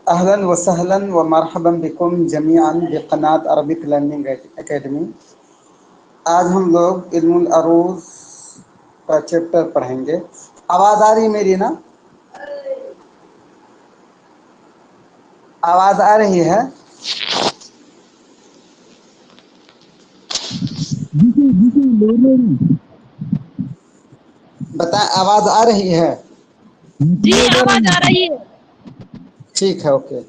اهلا وسهلا ومرحبا بكم جميعا بقناة Arabic learning academy. آج ہم لوگ علم العروض کا چیپٹر پڑھیں گے۔ آواز آ رہی میری نا؟ آواز آ رہی ہے؟ بتائیں، آواز آ رہی ہے؟ جی آواز آ رہی ہے۔ ٹھیک ہے، اوکے،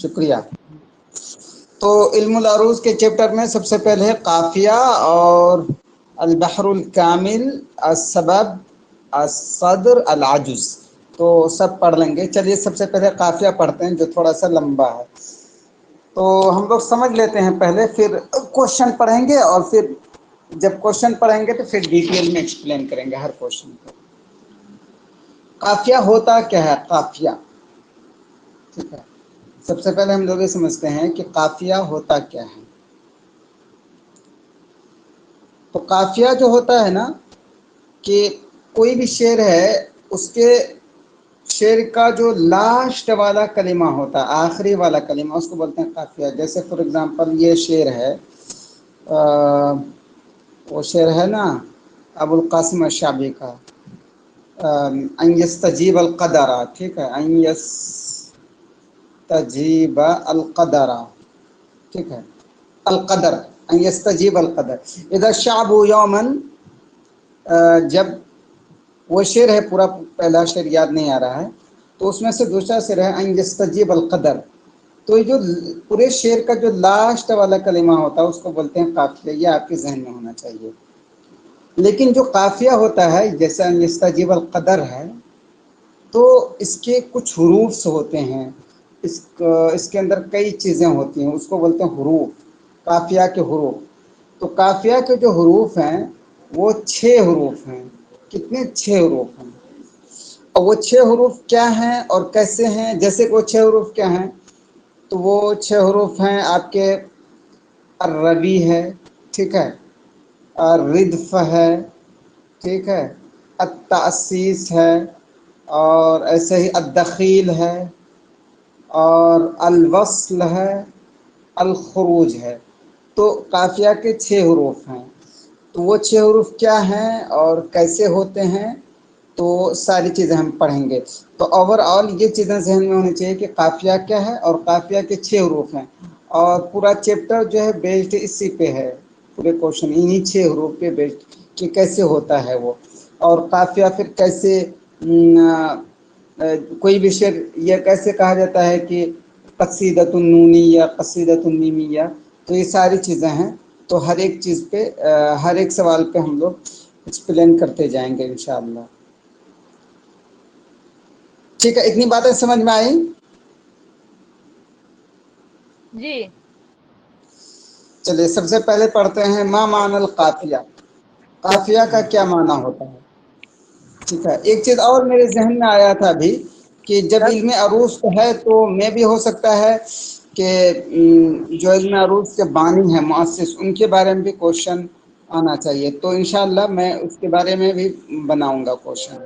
شکریہ۔ تو علم العروض کے چیپٹر میں سب سے پہلے قافیہ اور البحر الکامل، السبب، الصدر، العجز، تو سب پڑھ لیں گے۔ چلیے سب سے پہلے قافیہ پڑھتے ہیں جو تھوڑا سا لمبا ہے، تو ہم لوگ سمجھ لیتے ہیں پہلے، پھر کوشچن پڑھیں گے، اور پھر جب کوشچن پڑھیں گے تو پھر ڈیٹیل میں ایکسپلین کریں گے ہر کوشچن کو۔ قافیہ ہوتا کیا ہے؟ قافیہ، ٹھیک ہے، سب سے پہلے ہم لوگ یہ سمجھتے ہیں کہ قافیہ ہوتا کیا ہے۔ تو قافیہ جو ہوتا ہے نا، کہ کوئی بھی شعر ہے، اس کے شعر کا جو لاسٹ والا کلمہ ہوتا ہے، آخری والا کلمہ، اس کو بولتے ہیں قافیہ۔ جیسے فار ایگزامپل یہ شعر ہے، وہ شعر ہے نا ابو القاسم الشعبی کا، ان یستجیب القدر، ٹھیک ہے، ان یستجیب القدر، ٹھیک ہے، القدر، ان یستجیب القدر، اذا الشعب یوما، جب وہ شعر ہے، پورا پہلا شعر یاد نہیں آ رہا ہے، تو اس میں سے دوسرا شعر ہے ان یستجیب القدر۔ تو یہ جو پورے شعر کا جو لاسٹ والا کلمہ ہوتا ہے اس کو بولتے ہیں قافیہ۔ یہ آپ کے ذہن میں ہونا چاہیے۔ لیکن جو قافیہ ہوتا ہے، جیسا ان یستجیب القدر ہے، تو اس کے کچھ حروف ہوتے ہیں، اس کے اندر کئی چیزیں ہوتی ہیں، اس کو بولتے ہیں حروف، قافیہ کے حروف۔ تو قافیہ کے جو حروف ہیں وہ 6 حروف ہیں۔ کتنے؟ 6 حروف ہیں۔ اور وہ 6 حروف کیا ہیں اور کیسے ہیں؟ جیسے کہ وہ 6 حروف کیا ہیں، تو وہ 6 حروف ہیں آپ کے، الربی ہے، ٹھیک ہے، الردف ہے، ٹھیک ہے، التأسیس ہے، اور ایسے ہی الدخیل ہے، اور الوصل ہے، الخروج ہے۔ تو قافیہ کے 6 حروف ہیں۔ تو وہ 6 حروف کیا ہیں اور کیسے ہوتے ہیں، تو ساری چیزیں ہم پڑھیں گے۔ تو اوور آل یہ چیزیں ذہن میں ہونی چاہیے کہ قافیہ کیا ہے اور قافیہ کے 6 حروف ہیں، اور پورا چیپٹر جو ہے بیسڈ اسی پہ ہے، پورے کوشچن انہی 6 حروف پہ بیسڈ کہ کیسے ہوتا ہے وہ، اور قافیہ پھر کیسے، کوئی بھی شعر یہ کیسے کہا جاتا ہے کہ قصیدۃ النونیہ، قصیدۃ المیمیہ، تو یہ ساری چیزیں ہیں۔ تو ہر ایک چیز پہ، ہر ایک سوال پہ ہم لوگ ایکسپلین کرتے جائیں گے انشاءاللہ۔ ٹھیک ہے، اتنی باتیں سمجھ میں آئیں؟ جی چلیے سب سے پہلے پڑھتے ہیں ما معنی القافیہ۔ قافیہ کا کیا معنی ہوتا ہے؟ ٹھیک ہے، ایک چیز اور میرے ذہن میں آیا تھا ابھی، کہ جب علم عروض ہے تو میں بھی ہو سکتا ہے کہ جو علم عروض کے بانی ہیں، مؤسس، ان کے بارے میں بھی کوشچن آنا چاہیے، تو انشاءاللہ میں اس کے بارے میں بھی بناؤں گا کوشچن۔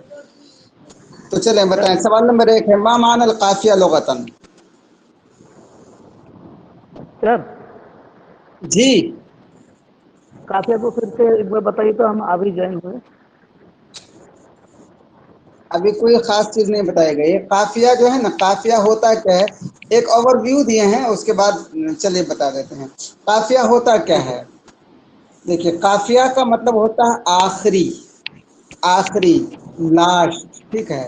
تو چلیں بتائیں، سوال نمبر 1 ہے ما معنی القافیہ لغتاً؟ سر جی قافیہ کو پھر سے ایک بار بتائیے تو ہم ابھی جوائن ہوئے۔ ابھی کوئی خاص چیز نہیں بتائی گئی ہے۔ قافیہ جو ہے نا، قافیہ ہوتا کیا ہے، ایک اوور ویو دیے ہیں، اس کے بعد چلیے بتا دیتے ہیں قافیہ ہوتا کیا ہے۔ دیکھیے، قافیہ کا مطلب ہوتا ہے آخری، آخری، لاسٹ، ٹھیک ہے،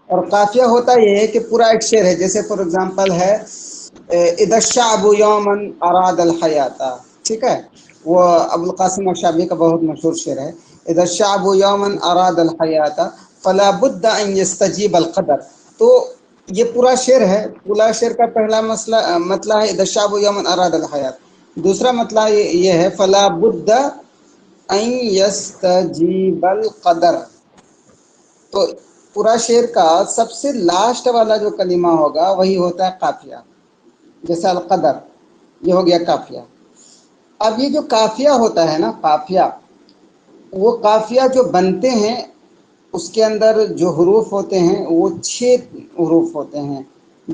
اور قافیہ ہوتا یہ ہے کہ پورا ایک شعر ہے، جیسے فار ایگزامپل ہے اذا الشعب یوما اراد الحیات، ٹھیک ہے، وہ ابو القاسم الشعبی کا بہت مشہور شعر ہے، اذا الشعب یوما اراد الحیات فلا بد ان یستجیب القدر۔ تو یہ پورا شعر ہے، پورا شعر کا پہلا مطلب ہے اذا الشعب یوما اراد الحیات، دوسرا مطلب یہ ہے فلا بد ان یستجیب القدر۔ تو پورا شعر کا سب سے لاسٹ والا جو کلمہ ہوگا وہی ہوتا ہے قافیہ، جیسے القدر، یہ ہو گیا قافیہ۔ اب یہ جو قافیہ ہوتا ہے نا، قافیہ، وہ قافیہ جو بنتے ہیں، اس کے اندر جو حروف ہوتے ہیں وہ 6 حروف ہوتے ہیں،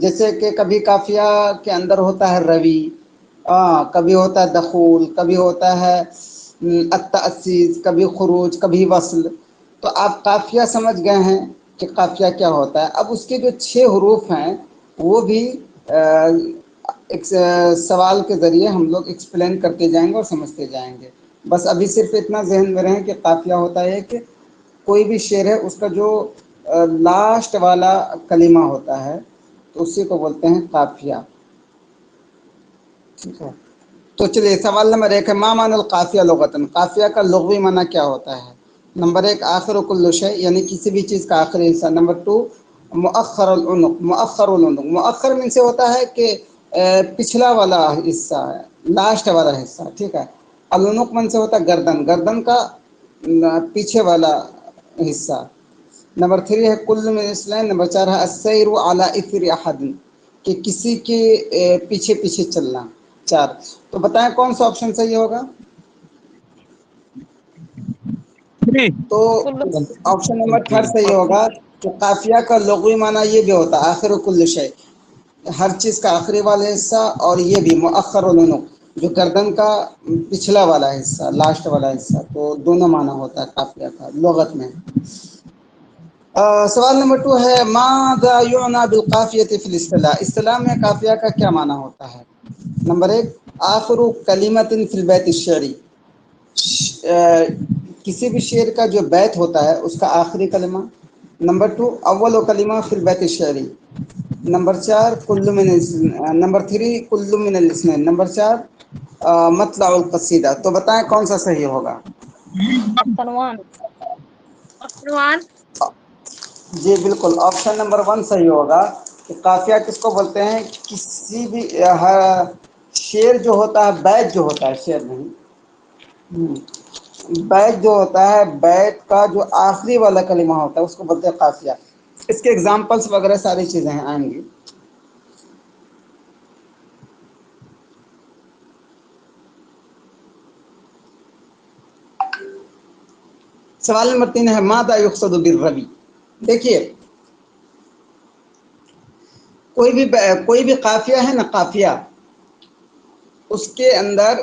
جیسے کہ کبھی قافیہ کے اندر ہوتا ہے روی، کبھی ہوتا ہے دخول، کبھی ہوتا ہے التأسیس، کبھی خروج، کبھی وصل. تو آپ قافیہ سمجھ گئے ہیں کہ قافیہ کیا ہوتا ہے. اب اس کے جو 6 حروف ہیں وہ بھی ایک سوال کے ذریعے ہم لوگ ایکسپلین کرتے جائیں گے اور سمجھتے جائیں گے. بس ابھی صرف اتنا ذہن میں رہیں کہ قافیہ ہوتا ہے کہ کوئی بھی شعر ہے اس کا جو لاسٹ والا کلمہ ہوتا ہے تو اسی کو بولتے ہیں قافیہ. ٹھیک ہے، تو چلیے سوال نمبر 1 ہے ما معنی القافیہ لغتاً. قافیہ کا لغوی معنی کیا ہوتا ہے؟ نمبر 1 آخر کل شیء یعنی کسی بھی چیز کا آخری حصہ. نمبر 2 مؤخر العنق. مؤخر العنق مؤخر من سے ہوتا ہے کہ پچھلا والا حصہ ہے، لاسٹ والا حصہ. ٹھیک ہے. العنق من سے ہوتا ہے گردن، گردن کا پیچھے والا حصہ. نمبر 3 ہے کل من اسلام. نمبر 4 ہے السیر علی اثر احد کہ کسی کے پیچھے پیچھے چلنا. 4. تو بتائیں کون سا آپشن صحیح ہوگا؟ تو آپشن نمبر 3 صحیح ہوگا کہ قافیہ کا لغوی معنی یہ بھی ہوتا ہے آخر کل شیء، ہر چیز کا آخری والا حصہ، اور یہ بھی مؤخر العنق جو گردن کا پچھلا والا حصہ، لاسٹ والا حصہ. تو دونوں معنی ہوتا ہے قافیہ کا لغت میں. سوال نمبر 2 ہے ماذا یعنی بالقافیۃ فی الاصطلاح. اصطلاح میں قافیہ کا کیا معنی ہوتا ہے؟ نمبر 1 آخر کلمۃ فی البیت الشعری. کسی بھی شعر کا جو بیت ہوتا ہے اس کا آخری کلمہ. نمبر 2 اول کلمہ فی البیت الشعری. نمبر 4 کل من. نمبر 3 کل من الاثنین. نمبر 4 مطلع القصیدہ. تو بتائیں کون سا صحیح ہوگا؟ عنوان. جی بالکل، آپشن نمبر 1 صحیح ہوگا کہ قافیہ کس کو بولتے ہیں؟ کسی بھی شعر جو ہوتا ہے، بیت جو ہوتا ہے، شعر نہیں، بیت جو ہوتا ہے، بیت کا جو آخری والا کلمہ ہوتا ہے اس کو بولتے ہیں قافیہ. اس کے ایگزامپلس وغیرہ ساری چیزیں آئیں گی. سوال نمبر 3 ہے ماذا یقصد بالروی. دیکھیے کوئی بھی قافیہ ہے نا، قافیہ اس کے اندر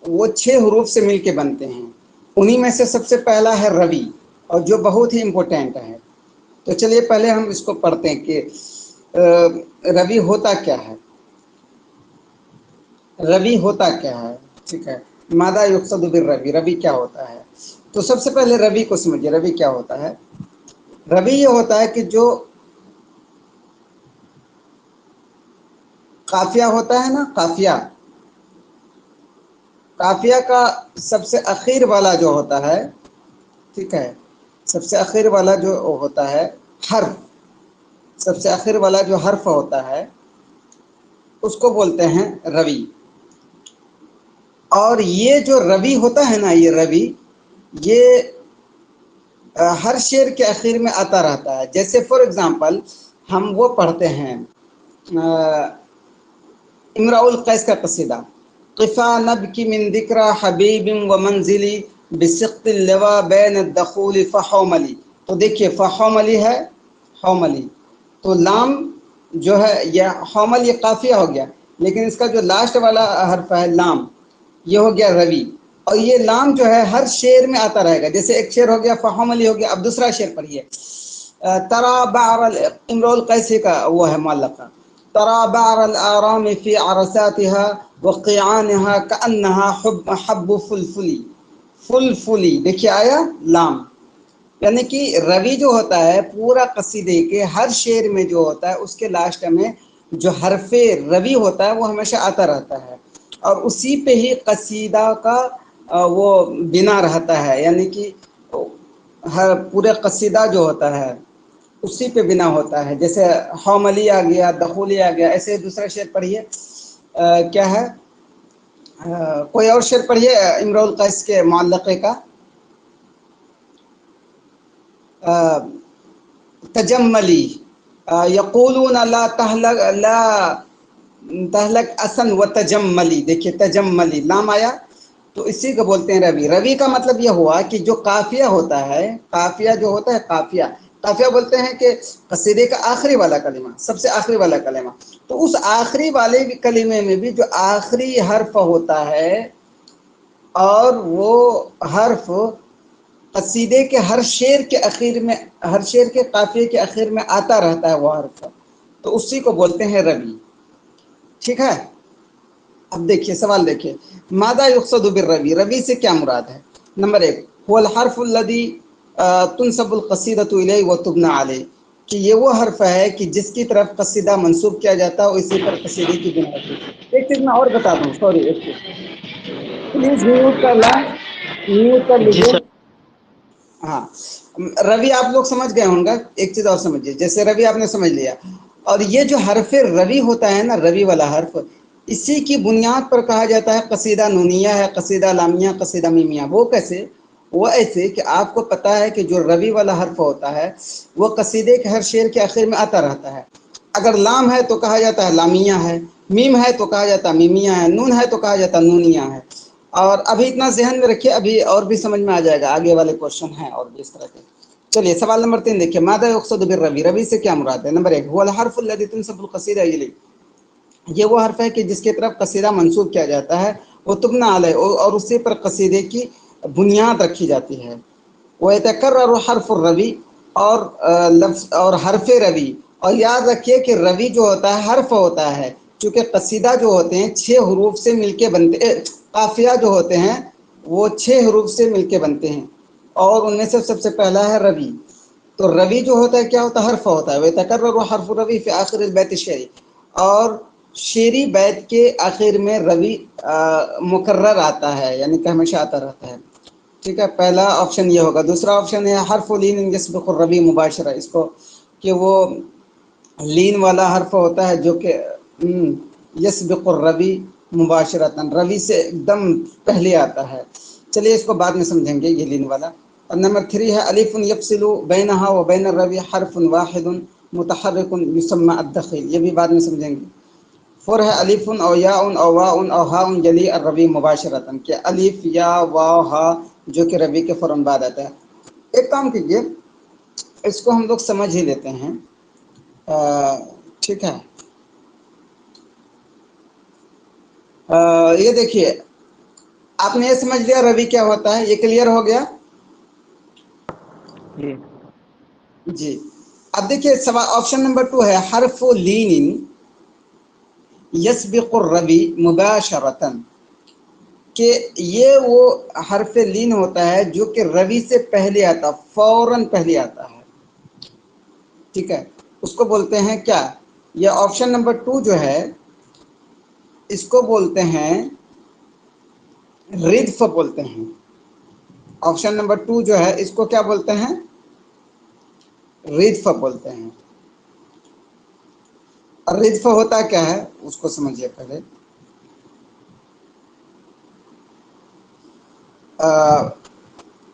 وہ 6 حروف سے مل کے بنتے ہیں. انہی میں سے سب سے پہلا ہے روی، اور جو بہت ہی امپورٹینٹ ہے. تو چلیے پہلے ہم اس کو پڑھتے ہیں کہ روی ہوتا کیا ہے. روی ہوتا کیا ہے؟ ٹھیک ہے، ماذا یقصد بالروی، روی کیا ہوتا ہے؟ تو سب سے پہلے روی کو سمجھیے. روی کیا ہوتا ہے؟ روی یہ ہوتا ہے کہ جو قافیہ ہوتا ہے نا، قافیہ، قافیہ کا سب سے اخیر والا جو ہوتا ہے، ٹھیک ہے، سب سے اخیر والا جو ہوتا ہے حرف، سب سے آخر والا جو حرف ہوتا ہے اس کو بولتے ہیں روی. اور یہ جو روی ہوتا ہے نا، یہ روی یہ ہر شعر کے آخر میں آتا رہتا ہے. جیسے فار ایگزامپل ہم وہ پڑھتے ہیں امراء القیس کا قصیدہ قفا نبکی من ذکر حبیب و منزلی بسقط اللوا بین الدخول فحوملی. تو دیکھیے فحوملی ہے، حوملی، تو لام جو ہے یہ حومل، یہ قافیہ ہو گیا، لیکن اس کا جو لاسٹ والا حرف ہے لام، یہ ہو گیا روی. اور یہ لام جو ہے ہر شعر میں آتا رہے گا. جیسے ایک شعر ہو گیا فحوملی ہو گیا، اب دوسرا شعر پڑھیے ترا بعر امراء القیس کا وہ ہے معلقہ ترا بعر الآرام فی عرساتها وقیعانها كأنها حب فلفلی. فلفلی دیکھیے آیا لام. یعنی کہ روی جو ہوتا ہے پورا قصیدے کے ہر شعر میں جو ہوتا ہے اس کے لاسٹ میں جو حرف روی ہوتا ہے وہ ہمیشہ آتا رہتا ہے، اور اسی پہ ہی قصیدہ کا وہ بنا رہتا ہے. یعنی کہ ہر پورے قصیدہ جو ہوتا ہے اسی پہ بنا ہوتا ہے. جیسے حوملی آ گیا، دخولی آ گیا، ایسے دوسرا شعر پڑھیے کیا ہے، کوئی اور شعر پڑھیے امراء القیس کے معلقے کا. تجملی یقولون لا تہلک اسن و تجملی. دیکھیے تجملی لام آیا تو اسی کو بولتے ہیں روی. روی کا مطلب یہ ہوا کہ جو قافیہ ہوتا ہے، قافیہ جو ہوتا ہے، قافیہ قافیہ بولتے ہیں کہ قصیدے کا آخری والا کلمہ، سب سے آخری والا کلمہ، تو اس آخری والے کلمے میں بھی جو آخری حرف ہوتا ہے اور وہ حرف قصیدے کے ہر شعر کے اخیر میں، ہر شعر کے قافیے کے اخیر میں آتا رہتا ہے وہ حرف، تو اسی کو بولتے ہیں روی، ٹھیک ہے۔ اب دیکھیے سوال دیکھیے، ماذا یقصد بالروی، روی سے کیا مراد ہے؟ نمبر 1، هو الحرف الذي تنسب القصیدۃ الیہ وتبنى علیہ، کہ یہ وہ حرف ہے کہ جس کی طرف قصیدہ منسوب کیا جاتا ہے اور اسی پر قصیدے کی بنا ہوتی ہے۔ ایک چیز میں اور بتا دوں، سوری ایک چیز پلیز میوٹ کر لیں، میوٹ کر جی لیجیے۔ سر۔ ہاں، روی آپ لوگ سمجھ گئے ہوں گے، ایک چیز اور سمجھیے، جیسے روی آپ نے سمجھ لیا، اور یہ جو حرف روی ہوتا ہے نا، روی والا حرف، اسی کی بنیاد پر کہا جاتا ہے قصیدہ نونیہ ہے، قصیدہ لامیہ، قصیدہ میمیہ۔ وہ کیسے؟ وہ ایسے کہ آپ کو پتہ ہے کہ جو روی والا حرف ہوتا ہے وہ قصیدے کے ہر شعر کے آخر میں آتا رہتا ہے۔ اگر لام ہے تو کہا جاتا ہے لامیہ ہے، میم ہے تو کہا جاتا ہے میمیہ ہے، نون ہے تو کہا جاتا ہے نونیہ ہے۔ اور ابھی اتنا ذہن میں رکھیے، ابھی اور بھی سمجھ میں آ جائے گا، آگے والے کوشچن ہیں اور بھی اس طرح کے۔ چلیے سوال نمبر 3 دیکھیے، ماذا یقصد بالروی، روی سے کیا مراد ہے؟ نمبر 1، هو الحرف الذي تنسب القصیدہ الیہ، یہ وہ حرف ہے کہ جس کی طرف قصیدہ منسوب کیا جاتا ہے، وہ تبنا علیہ، اور اسی پر قصیدے کی بنیاد رکھی جاتی ہے۔ ويتكرر حرف الروی، اور لفظ اور حرف روی، اور یاد رکھیے کہ روی جو ہوتا ہے حرف ہوتا ہے، چونکہ قصیدہ جو ہوتے ہیں 6 حروف سے مل کے بنتے، قافیہ جو ہوتے ہیں وہ 6 حروف سے مل کے بنتے ہیں، اور ان میں سے سب سے پہلا ہے روی۔ تو روی جو ہوتا ہے کیا ہوتا ہے؟ حرف ہوتا ہے۔ ويتكرر حرف الروی فی آخر البیت الشعری، اور شعری بیت کے آخر میں روی مکرر آتا ہے، یعنی کہ ہمیشہ آتا رہتا ہے، ٹھیک ہے۔ پہلا آپشن یہ ہوگا۔ دوسرا آپشن ہے حرف لین یسبق الروی مباشرہ، اس کو کہ وہ لین والا حرف ہوتا ہے جو کہ یسبق الروی مباشرتاً، روی سے ایک دم پہلے آتا ہے۔ چلیے اس کو بعد میں سمجھیں گے یہ لین والا۔ اور نمبر 3 ہے الف یفصل بینہا و بین الروی حرف واحد متحرک یسمى الدخیل، یہ بھی بعد میں سمجھیں گے۔ 4 ہے الف او یاء او واء او ہاء یلی الروی مباشرتاً، کہ الف یا واو ہا جو کہ روی کے فوراً بعد آتا ہے۔ ایک کام کیجیے، اس کو ہم لوگ سمجھ ہی لیتے ہیں، ٹھیک ہے۔ یہ دیکھیے، آپ نے یہ سمجھ لیا روی کیا ہوتا ہے، یہ کلیئر ہو گیا؟ جی جی۔ اب دیکھیے سوال آپشن نمبر 2 ہے حرف لین یسبق الروی مباشرتاً، کہ یہ وہ حرف لین ہوتا ہے جو کہ روی سے پہلے آتا، فوراً پہلے آتا ہے، ٹھیک ہے۔ اس کو بولتے ہیں کیا؟ یہ آپشن نمبر 2 جو ہے اس کو بولتے ہیں ردف بولتے ہیں۔ آپشن نمبر 2 جو ہے اس کو کیا بولتے ہیں؟ ردف بولتے ہیں۔ اور ردف ہوتا کیا ہے اس کو سمجھیے پہلے۔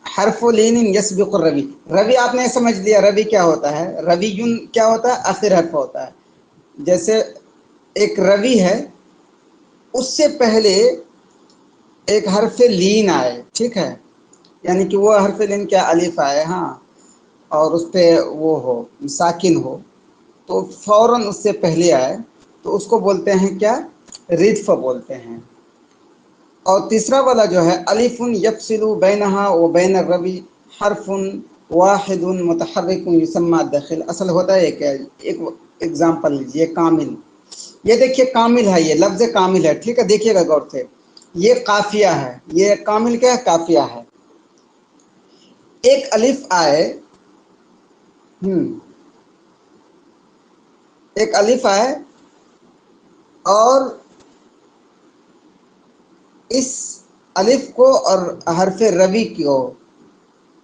حرف لین یسبق الروی، روی آپ نے سمجھ لیا روی کیا ہوتا ہے، روی کیا ہوتا ہے؟ آخر حرف ہوتا ہے۔ جیسے ایک روی ہے، اس سے پہلے ایک حرف لین آئے، ٹھیک ہے، یعنی کہ وہ حرف لین کیا الف آئے، ہاں، اور اس پہ وہ ہو ساکن ہو، تو فوراً اس سے پہلے آئے تو اس کو بولتے ہیں کیا؟ ردف بولتے ہیں۔ اور تیسرا والا جو ہے الف یفصل بینہا و بین الروی حرف واحد متحرک یسمى الدخیل، اصل ہوتا ہے کیا؟ ایک ایگزامپل لیجیے، کامل، یہ دیکھیے کامل ہے، یہ لفظ کامل ہے، ٹھیک ہے، دیکھیے گا غور سے، یہ قافیہ ہے، یہ کامل کیا ہے؟ قافیہ ہے۔ ایک الف آئے، ایک الف آئے اور اس الف کو اور حرف روی کو،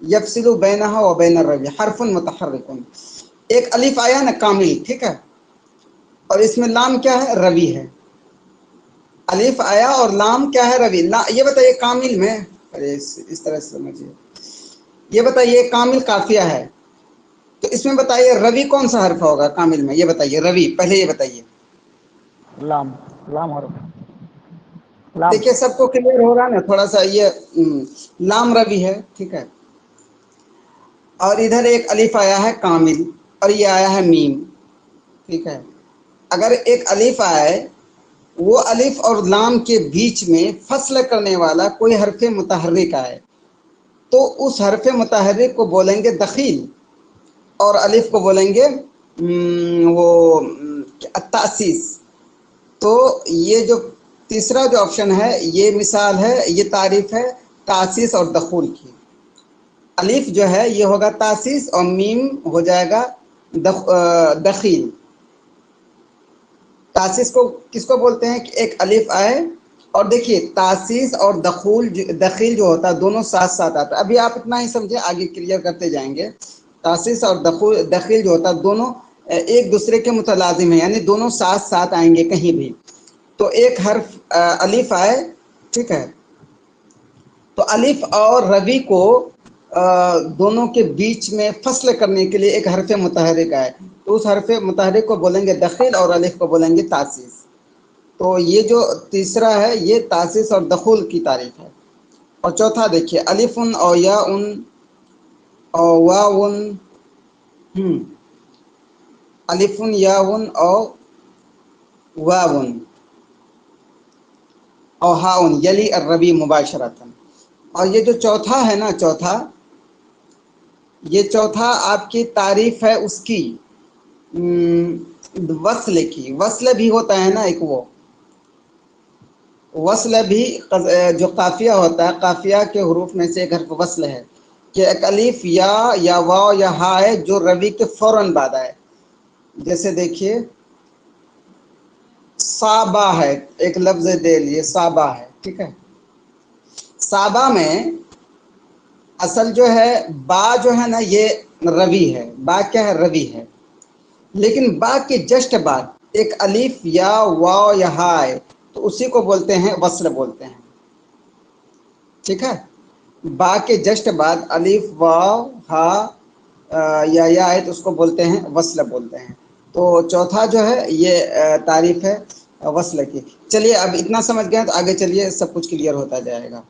یفصل بینہا و بین الروی حرف متحرک، ایک الف آیا نا کامل، ٹھیک ہے، اور اس میں لام کیا ہے؟ روی ہے۔ الف آیا اور لام کیا ہے؟ روی۔ یہ بتائیے کامل میں، اس طرح سے سمجھیے، یہ بتائیے کامل قافیہ ہے تو اس میں بتائیے روی کون سا حرف ہوگا کامل میں؟ یہ بتائیے روی، پہلے یہ بتائیے۔ لام، لام حرف، لام۔ دیکھیے سب کو کلیئر ہوگا نا، تھوڑا سا یہ لام روی ہے، ٹھیک ہے۔ اور ادھر ایک الف آیا ہے کامل اور یہ آیا ہے میم، ٹھیک ہے. اگر ایک الف آئے، وہ الف اور لام کے بیچ میں فصل کرنے والا کوئی حرف متحرک آئے تو اس حرف متحرک کو بولیں گے دخیل، اور الف کو بولیں گے وہ تأسیس. تو یہ جو تیسرا جو آپشن ہے یہ مثال ہے، یہ تعریف ہے تأسیس اور دخول کی. الف جو ہے یہ ہوگا تأسیس اور میم ہو جائے گا دخیل. تأسیس کو کس کو بولتے ہیں کہ ایک الف آئے، اور دیکھیے تأسیس اور دخیل جو ہوتا ہے دونوں ساتھ ساتھ آتا ہے. ابھی آپ اتنا ہی سمجھے، آگے کلیئر کرتے جائیں گے. تأسیس اور دخیل جو ہوتا ہے دونوں ایک دوسرے کے متلازم ہیں، یعنی دونوں ساتھ ساتھ آئیں گے کہیں بھی. تو ایک حرف الف آئے، ٹھیک ہے، تو الف اور روی کو دونوں کے بیچ میں فصل کرنے کے لیے ایک حرف متحرک آئے تو اس حرف متحرک کو بولیں گے دخیل اور الف کو بولیں گے تأسیس. تو یہ جو تیسرا ہے یہ تأسیس اور دخول کی تعریف ہے. اور چوتھا دیکھیے الف او یا او واو الف یا او واو او ہاء یلی الربی مباشرۃ. اور یہ جو چوتھا ہے نا، یہ چوتھا آپ کی تعریف ہے اس کی وصل کی. وصل بھی ہوتا ہے نا ایک، وہ وصل بھی جو قافیہ ہوتا ہے، قافیہ کے حروف میں سے ایک حرف وصل ہے کہ ایک الف یا واو یا ہا ہے جو روی کے فوراً بعد آئے. جیسے دیکھیے صابہ ہے، ایک لفظ دے لیے صابہ ہے، ٹھیک ہے. صابہ میں اصل جو ہے با جو ہے نا یہ روی ہے، با کیا ہے؟ روی ہے. لیکن با کے جسٹ بعد ایک الف یا واو یا ہا ہے تو اسی کو بولتے ہیں وصل بولتے ہیں، ٹھیک ہے. با کے جسٹ بعد الف واو ہا یا ہے تو اس کو بولتے ہیں وصل بولتے ہیں. تو چوتھا جو ہے یہ تعریف ہے وصل کی. چلیے اب اتنا سمجھ گئے تو آگے چلیے، سب کچھ کلیئر ہوتا جائے گا.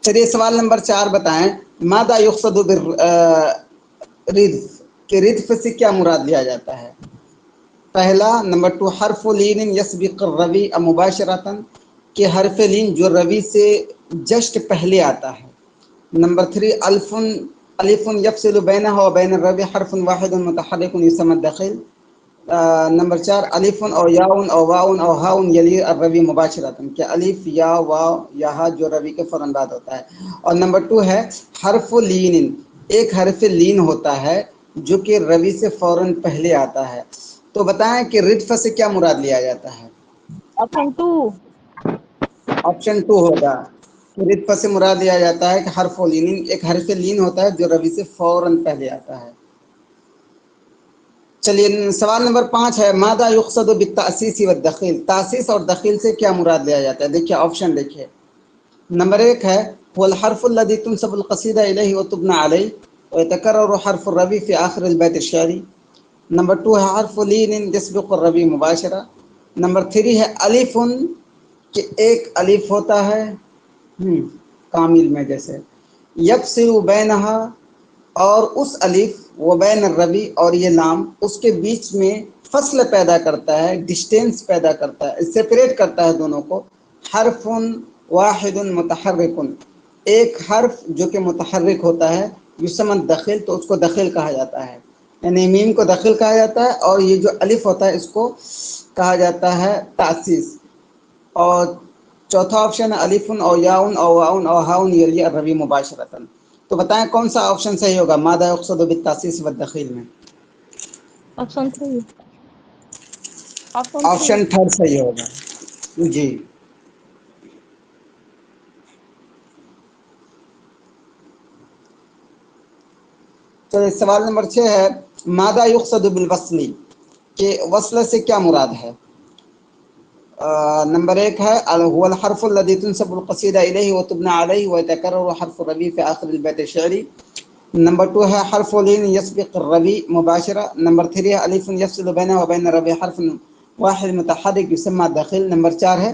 چلیے سوال نمبر 4 بتائیں. ماذا یقصد بالردف، کہ ردف سے کیا مراد لیا جاتا ہے؟ پہلا نمبر 2 حرف لین یسبق الروی مباشرۃ، کہ حرف لین جو روی سے جسٹ پہلے آتا ہے. نمبر 3 الف یفصل بینہ و بین الروی حرف واحد متحرک یسمى الدخیل. نمبر 4 الف او یاء او واو او ہاء یلی الروی مباشرۃ، کہ الف یا واو یا ہا جو روی کے فوراً بعد ہوتا ہے. اور نمبر 2 ہے حرف لین، ایک حرف لین ہوتا ہے جو کہ روی سے فوراً پہلے آتا ہے. تو بتائیں کہ ردف سے کیا مراد لیا جاتا ہے؟ آپشن 2. آپشن 2 ہوگا کہ ردف سے مراد لیا جاتا ہے کہ حرف لین، ایک حرف لین ہوتا ہے جو روی سے فوراً پہلے آتا ہے. چلیے سوال نمبر 5 ہے ماذا یقصد بالتأسیس والدخیل، تأسیس اور دخیل سے کیا مراد لیا جاتا ہے؟ دیکھیے آپشن دیکھیے. نمبر 1 ہے هو الحرف الذي تنسب القصيدة إليه وتبنى عليه ويتكرر حرف الروي في آخر البيت الشعري. نمبر 2 ہے حرف لین یسبق الروی مباشرہ. نمبر 3 ہے الف، کہ ایک الف ہوتا ہے کامل میں جیسے یفصل بینہا، اور اس الف و بین الروی اور یہ لام اس کے بیچ میں فصل پیدا کرتا ہے، ڈسٹینس پیدا کرتا ہے، سپریٹ کرتا ہے دونوں کو. حرف واحد متحرک، ایک حرف جو کہ متحرک ہوتا ہے یسمى الدخیل، تو اس کو دخیل کہا جاتا ہے. یعنی میم کو دخیل کہا جاتا ہے اور یہ جو الف ہوتا ہے اس کو کہا جاتا ہے تأسیس. اور چوتھا آپشن ہے الف او یاء او واو او ہاء یلی الروی مباشرۃ. تو بتائیں کون سا آپشن صحیح ہوگا ماذا یقصد بالتأسیس والدخیل میں؟ آپشن 3. آپشن 3 صحیح ہوگا جی. تو سوال نمبر 6 ہے ماذا یقصد بالوصل، کہ وصل سے کیا مراد ہے؟ نمبر 1 ہے هو الحرف الذي تنسب القصيدة إليه وتبنى عليه ويتكرر حرف الروي في آخر البيت الشعري. نمبر 2 ہے حرف لین یسبق الروی مباشرہ. نمبر 3 ہے الف یفصل بینہ و بین الروی حرف واحد متحرک یسمى الدخیل. نمبر 4 ہے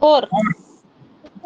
4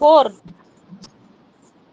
4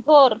4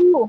2,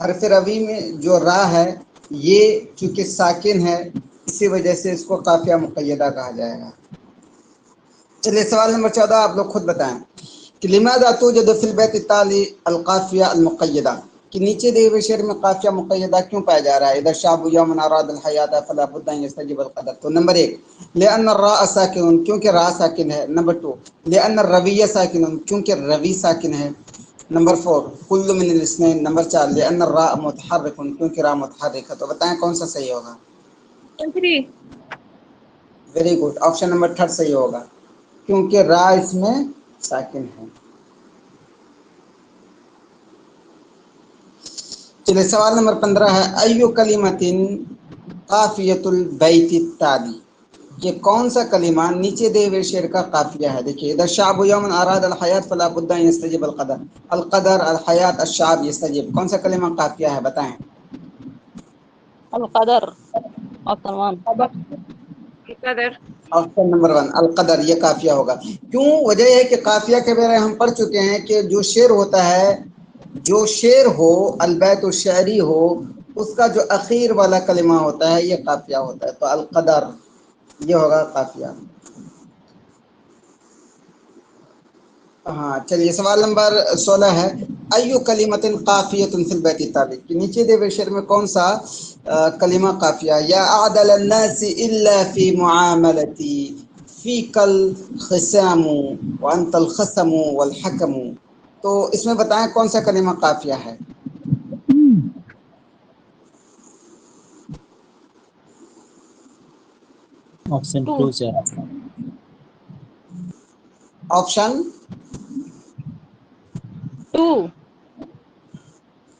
حرف روی میں جو را ہے یہ چونکہ ساکن ہے اسی وجہ سے اس کو قافیہ مقیدہ کہا جائے گا۔ چلیے سوال نمبر 14 آپ لوگ خود بتائیں کہ لماذا توجد فی البیت التالی القافیہ المقیدہ، کہ نیچے دیے ہوئے شعر میں قافیہ مقیدہ کیوں پایا جا رہا ہے؟ اذا الشعب یوما اراد الحیات فلا بد ان یستجیب القدر، تو نمبر 1 لان الراء ساکن، کیونکہ را ساکن ہے۔ نمبر 2 لان الروی ساکن، کیونکہ روی ساکن ہے۔ نمبر 4 کل من الاثنین۔ نمبر 4 لان الراء متحرک، کیونکہ را متحرک ہے۔ تو بتائیں کون سا صحیح ہوگا؟ 3 ویری گڈ، آپشن نمبر 3 صحیح ہوگا کیونکہ را اس میں ساکن ہے۔ چلیے سوال نمبر 15 ہے ایو کلمۃ قافیۃ البیت التالی، یہ کون سا کلمہ نیچے دے ہوئے شعر کا قافیہ ہے؟ دیکھیے اذا الشعب یوما اراد الحیات فلا بد ان یستجیب القدر، القدر، الحیات، الشعب، یستجیب، کون سا کلمہ قافیہ ہے بتائیں؟ القدر آپشن 1 القدر آپشن نمبر 1 القدر، یہ قافیہ ہوگا۔ کیوں؟ وجہ ہے کہ قافیہ کے بارے میں ہم پڑھ چکے ہیں کہ جو شعر ہوتا ہے، جو شعر ہو، البیت الشعری ہو، اس کا جو اخیر والا کلمہ ہوتا ہے یہ قافیہ ہوتا ہے، تو القدر یہ ہوگا قافیہ۔ ہاں چلیے سوال نمبر 16 ہے ایو کلمۃ قافیۃ فی البیت التالی، کہ نیچے دے ہوئے شعر میں کون سا کلمہ قافیہ؟ یا اعدل الناس الا فی معاملتی فیک الخصام وانت الخصم والحکم، تو اس میں بتائیں کون سا کلمہ قافیہ ہے؟ آپشن 2 2 سے آپشن 2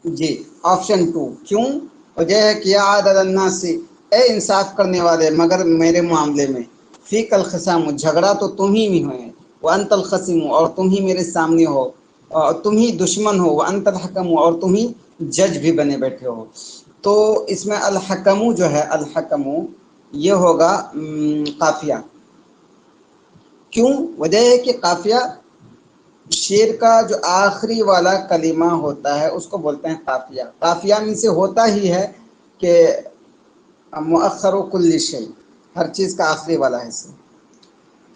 جی آپشن 2، کیوں؟ وجہ ہے کہ یا عادل الناس، اے انصاف کرنے والے مگر میرے معاملے میں، فیک الخصام، جھگڑا تو تم ہی میں ہوئے، وانت الخصم، اور تم ہی میرے سامنے ہو، اور تم ہی دشمن ہو، وانت الحکم، اور تم ہی جج بھی بنے بیٹھے ہو۔ تو اس میں الحکم جو ہے، الحکم یہ ہوگا قافیہ۔ کیوں؟ وجہ ہے کہ قافیہ شعر کا جو آخری والا کلمہ ہوتا ہے اس کو بولتے ہیں قافیہ۔ قافیہ میں سے ہوتا ہی ہے کہ مؤخر و کل شیء، ہر چیز کا آخری والا حصہ۔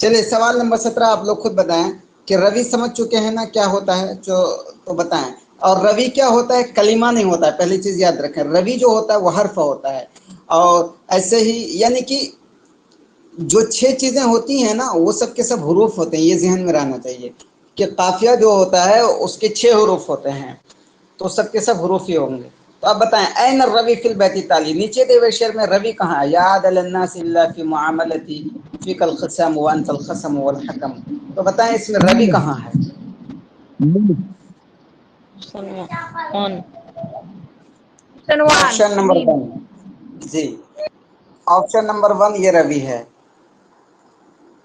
چلیے سوال نمبر 17 آپ لوگ خود بتائیں کہ روی سمجھ چکے ہیں نا کیا ہوتا ہے تو بتائیں، اور روی کیا ہوتا ہے؟ کلمہ نہیں ہوتا ہے، پہلی چیز یاد رکھیں، روی جو ہوتا ہے وہ حرف ہوتا ہے، اور ایسے ہی یعنی کہ جو 6 چیزیں ہوتی ہیں نا وہ سب کے سب حروف ہوتے ہیں، یہ ذہن میں رہنا چاہیے کہ قافیہ جو ہوتا ہے اس کے 6 حروف ہوتے ہیں، تو سب کے سب حروف ہی ہوں گے۔ تو اب بتائیں این الروی فی البیت التالی، نیچے دے ہوئے شعر میں روی کہاں ہے؟ یا عادل الناس الا فی معاملتی فیک الخصام وانت الخصم والحکم، تو بتائیں اس میں روی کہاں ہے؟ آپشن نمبر 1 جی، آپشن نمبر 1 یہ روی ہے۔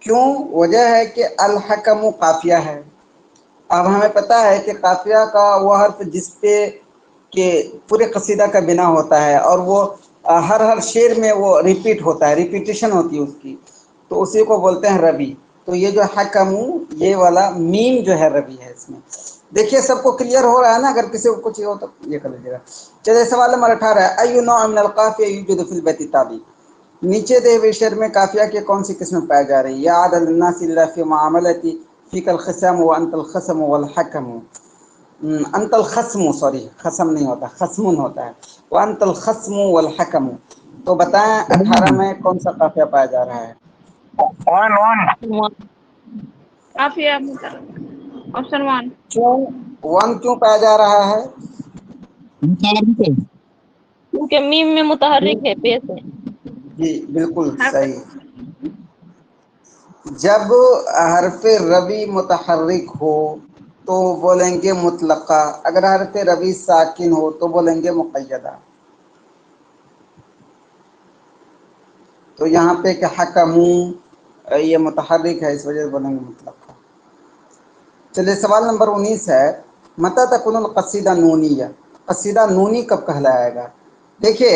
کیوں؟ وجہ ہے کہ الحکم قافیہ ہے۔ اب ہمیں پتہ ہے کہ قافیہ کا وہ حرف جس پہ کہ پورے قصیدہ کا بنا ہوتا ہے، اور وہ ہر شعر میں وہ ریپیٹ ہوتا ہے، ریپیٹیشن ہوتی ہے اس کی، تو اسی کو بولتے ہیں روی۔ تو یہ جو حکم یہ والا میم جو ہے روی ہے اس میں۔ دیکھیے سب کو کلیئر ہو رہا ہے نا؟ اگر کسی کو کچھ ہو تو یہ کر لیجیے گا۔ چلیے سوال نمبر 18 ہے ایو نوع من القافیہ یوجد فی البیت التالی، نیچے دے ہوئے شعر میں قافیہ کے کون سی قسم پائی جا رہی ہے؟ یا عادل الناس الا فی معاملتی فیک الخصام وانت الخصم والحکم، انت الخصم، سوری خصم نہیں ہوتا، خصم ہوتا ہے، وانت الخصم والحکم، تو بتائیں 18 میں کون سا قافیہ پایا جا رہا ہے؟ 1 کافی آپشن 1 کیوں 1 کیوں پایا جا رہا ہے؟ کیونکہ میم میں متحرک ہے، پیش ہے۔ جی بالکل صحیح، جب حرف روی متحرک ہو تو بولیں گے مطلقہ، اگر حرف روی ساکن ہو تو بولیں گے مقیدہ۔ تو یہاں پہ کہ حکمو یہ متحرک ہے اس وجہ سے بولیں گے مطلقہ۔ چلیے سوال نمبر 19 ہے متى تكون القصیدہ نونیہ، قصیدہ نونی کب کہلائے گا؟ دیکھیے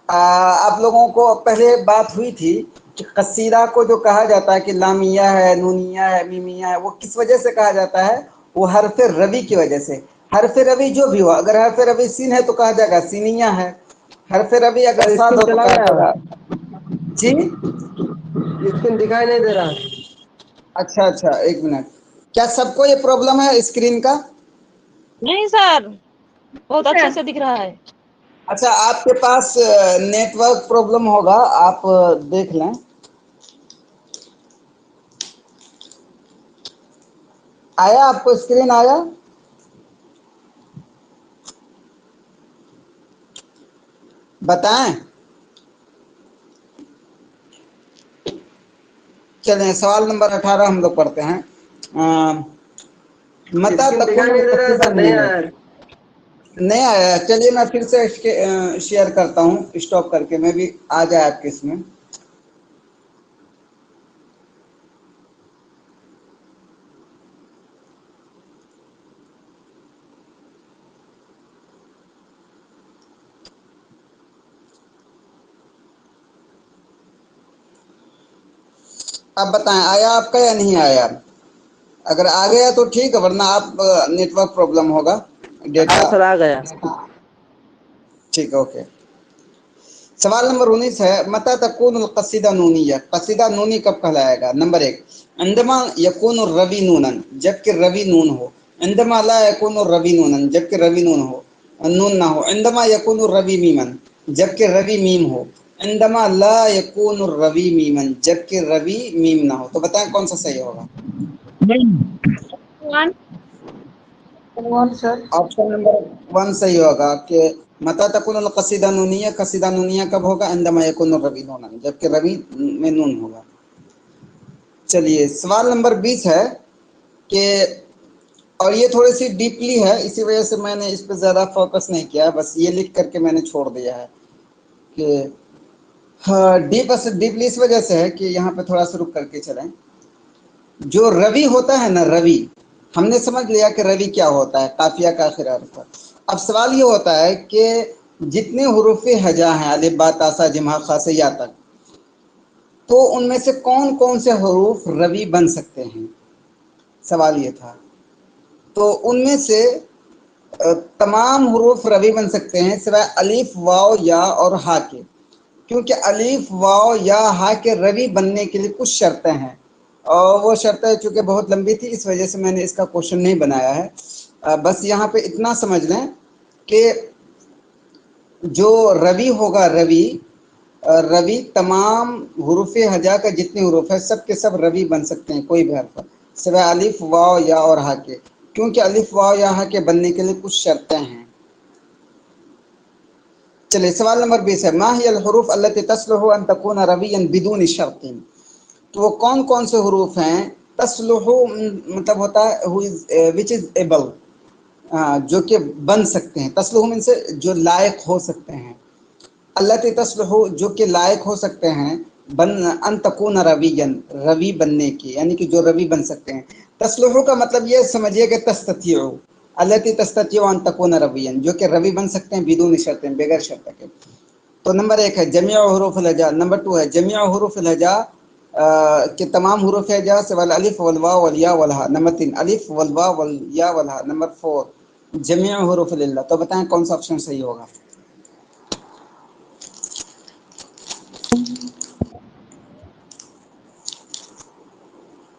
آپ لوگوں کو پہلے بات ہوئی تھی کہ قصیدہ کو جو کہا جاتا ہے کہ لامیہ ہے، نونیہ ہے، میمیہ ہے، وہ کس وجہ سے کہا جاتا ہے؟ وہ حرف روی کی وجہ سے۔ حرف ربی جو بھی ہو، اگر حرف ربی سین ہے تو کہا جائے گا سینیا ہے، حرف ربی اگر ساد ہو تو چلا کہا گیا جائے گا جی۔ اسکرین دکھائی نہیں دے رہا۔ اچھا اچھا، ایک منٹ، کیا سب کو یہ پرابلم ہے اسکرین کا؟ نہیں سر، بہت اچھے سے دکھ رہا ہے۔ اچھا، آپ کے پاس نیٹ ورک پرابلم ہوگا، آپ دیکھ لیں۔ آیا آپ کو اسکرین آیا؟ بتائیں۔ چلیں سوال نمبر 18 ہم لوگ پڑھتے ہیں۔ متا تکون القصیدہ نہیں آیا، چلیے میں پھر سے شیئر کرتا ہوں اسٹاپ کر کے، میں بھی آ جائے آپ کے اس میں۔ اب بتائیں آیا آپ کا یا نہیں آیا؟ اگر آ گیا تو ٹھیک ہے، ورنہ آپ نیٹ ورک پرابلم ہوگا ڈیٹا۔ سر آ گیا۔ ٹھیک ہے، اوکے۔ سوال نمبر 19 ہے، متى تكون القصیدہ نونیہ، قصیدہ نونی کب کہلائے گا؟ نمبر 1، عندما یکون الروی نونا، جبکہ روی نون ہو، عندما لا یکون الروی نونا، جبکہ روی نون نہ ہو، عندما یکون الروی میما، جبکہ روی میم ہو، عندما لا یکون الروی میما، جبکہ روی میم نہ ہو۔ تو بتائیں کون سا صحیح ہوگا؟ آپشن نمبر 1 صحیح ہوگا کہ متى تكون القصیدہ نونیہ، قصیدہ نونیہ کب ہوگا؟ عندما یکون الروی نونا، جبکہ روی میں نون ہوگا۔ چلیے سوال نمبر 20 ہے کہ، اور یہ تھوڑی سی ڈیپلی ہے، اسی وجہ سے میں نے اس پہ زیادہ فوکس نہیں کیا، بس یہ لکھ کر کے میں نے چھوڑ دیا ہے کہ ڈیپلی اس وجہ سے ہے کہ یہاں پہ تھوڑا سا رک کر کے چلیں۔ جو روی ہوتا ہے نا، روی، ہم نے سمجھ لیا کہ روی کیا ہوتا ہے، قافیہ کا آخر حرف۔ اب سوال یہ ہوتا ہے کہ جتنے حروف ہجا ہیں الف با تا سا جیم ہا خا سے یا تک، تو ان میں سے کون کون سے حروف روی بن سکتے ہیں؟ سوال یہ تھا۔ تو ان میں سے تمام حروف روی بن سکتے ہیں سوائے الف، واو، یا اور ہا کے، کیونکہ الف، واو، یا، ہا کے روی بننے کے لیے کچھ شرطیں ہیں، اور وہ شرطیں چونکہ بہت لمبی تھی اس وجہ سے میں نے اس کا کوشچن نہیں بنایا ہے۔ بس یہاں پہ اتنا سمجھ لیں کہ جو روی ہوگا، روی تمام حروف ہجا کا جتنے حروف ہیں سب کے سب روی بن سکتے ہیں، کوئی بھی حرف سوائے الف، واو، یا اور ہا کے، کیونکہ الف، واو، یا ہا کے بننے کے لیے کچھ شرطیں ہیں۔ چلیے سوال نمبر 20 ہے، ما هي الحروف التي تصلح ان تكون رويا بدون شرط؟ تو وہ کون کون سے حروف ہیں؟ تصلح مطلب ہوتا ہے which is able، جو کہ بن سکتے ہیں، تصلح من سے جو لائق ہو سکتے ہیں، التي تصلح جو کہ لائق ہو سکتے ہیں، ان تکون رویا، روی بننے کی، یعنی کہ جو روی بن سکتے ہیں۔ تصلح کا مطلب یہ سمجھیے کہ تستطیع، التي تستطيع ان تكون رویا، جو کہ روی بن سکتے ہیں بدون شرط، بغیر شرط کے۔ تو نمبر 1 ہے جمیع حروف الہجا، نمبر 2 ہے جمیع حروف الہجا کہ تمام حروف ہجا سوائے الف والواو والیا والہا، نمبر 3 الف والواو والیا والہا، نمبر 4 جمیع حروف العلہ۔ تو بتائیں کون سا آپشن صحیح ہوگا؟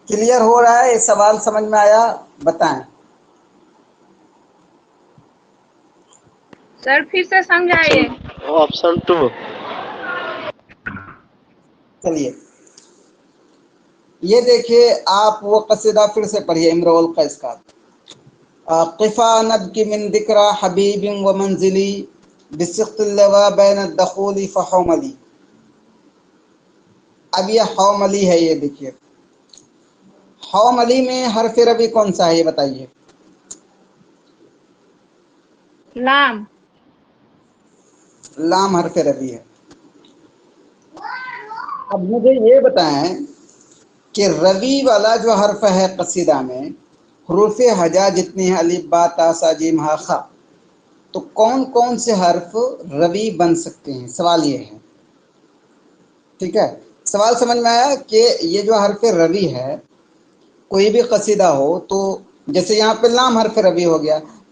کلیئر ہو رہا ہے یہ سوال؟ سمجھ میں آیا؟ بتائیں۔ سر پھر سے سمجھائیے۔ آپشن 2۔ چلیے یہ دیکھیے، آپ وہ قصیدہ پھر سے پڑھیے امرؤ القیس کا، قفا نبکی من ذکری حبیب و منزلی بسقط اللوا بین الدخول فحوملی۔ اب یہ حوملی ہے، یہ دیکھیے حوملی میں حرف ربی کون سا ہے یہ بتائیے؟ لام۔ لام حرف ربی ہے۔ اب مجھے یہ بتائیں کہ روی والا جو حرف ہے قصیدہ میں، حروف ہجا جتنی ہیں الف، با، تا، سا، جیم، ہا، خا، تو کون کون سے حرف روی بن سکتے ہیں؟ سوال یہ ہے، ٹھیک ہے؟ سوال سمجھ میں آیا کہ یہ جو حرف روی ہے، کوئی بھی قصیدہ ہو تو جیسے یہاں پہ لام حرف روی ہو گیا،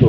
2।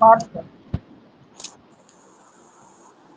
5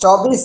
24,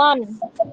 1।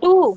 2।